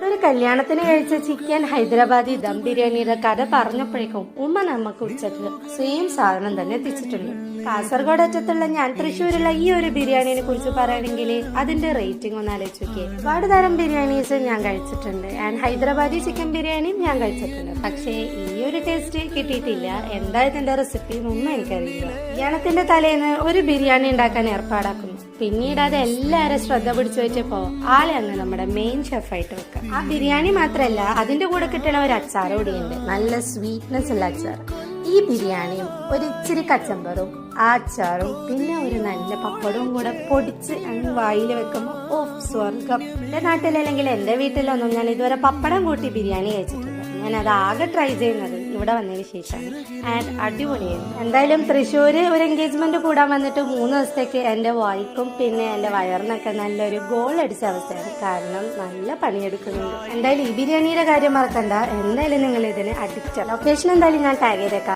ഒരു കല്യാണത്തിന് കഴിച്ച ചിക്കൻ ഹൈദരാബാദി ദം ബിരിയാണിയുടെ കഥ പറഞ്ഞപ്പോഴേക്കും ഉമ്മ നമുക്ക് ഉച്ചക്ക് സെയിം സാധനം തന്നെ എത്തിച്ചിട്ടുണ്ട്. കാസർഗോഡ് അറ്റത്തുള്ള ഞാൻ തൃശ്ശൂരുള്ള ഈ ഒരു ബിരിയാണിനെ കുറിച്ച് പറയുകയാണെങ്കിൽ അതിന്റെ റേറ്റിംഗ് ഒന്ന് ആലോചിച്ച് നോക്കിയേ. ഒരുപാട് തരം ബിരിയാണീസ് ഞാൻ കഴിച്ചിട്ടുണ്ട് ആൻഡ് ഹൈദരാബാദി ചിക്കൻ ബിരിയാണിയും ഞാൻ കഴിച്ചിട്ടുണ്ട്. പക്ഷേ ഈ ഒരു ടേസ്റ്റ് കിട്ടിയിട്ടില്ല. എന്താ ഇതിന്റെ റെസിപ്പി ഒന്നും എനിക്കറിയില്ല. കല്യാണത്തിന്റെ തലേന്ന് ഒരു ബിരിയാണി ഉണ്ടാക്കാൻ ഏർപ്പാടാക്കുന്നു. പിന്നീട് അത് എല്ലാവരും ശ്രദ്ധ പിടിച്ചു വെച്ചപ്പോ ആളെ അങ്ങ് നമ്മുടെ മെയിൻ ഷെഫായിട്ട് വെക്കാം. ആ ബിരിയാണി മാത്രല്ല അതിന്റെ കൂടെ കിട്ടണ ഒരു അച്ചാർ കൂടിയുണ്ട്, നല്ല സ്വീറ്റ്നെസ് ഉള്ള അച്ചാർ. ഈ ബിരിയാണിയും ഒരു ഇച്ചിരി കച്ചമ്പറും ആ അച്ചാറും പിന്നെ ഒരു നല്ല പപ്പടവും കൂടെ പൊടിച്ച് അങ്ങ് വായിൽ വെക്കുമ്പോ ഓ സ്വർഗം. എന്റെ നാട്ടിലല്ലെങ്കിൽ എന്റെ വീട്ടിലൊന്നും ഞാൻ ഇതുവരെ പപ്പടം കൂട്ടി ബിരിയാണി കഴിച്ചിട്ടില്ല. ഞാൻ അത് ആകെ ട്രൈ ചെയ്യുന്നത് ഇവിടെ വന്നതിന് ശേഷമാണ് ആൻഡ് അടിപൊളിയായിരുന്നു. എന്തായാലും തൃശ്ശൂര് ഒരു എൻഗേജ്മെന്റ് കൂടാൻ വന്നിട്ട് 3 ദിവസത്തേക്ക് എന്റെ വായിക്കും പിന്നെ എന്റെ വയറിനൊക്കെ നല്ലൊരു ഗോൾ അടിച്ച അവസ്ഥയാണ്. കാരണം നല്ല പണിയെടുക്കുന്നുണ്ട്. എന്തായാലും ഈ ബിരിയാണിയുടെ കാര്യം മറക്കണ്ട. എന്തായാലും നിങ്ങൾ ഇതിന് അഡിക്റ്റ്. ലൊക്കേഷൻ എന്തായാലും ഞാൻ ടാഗ് ചെയ്തേക്കാം.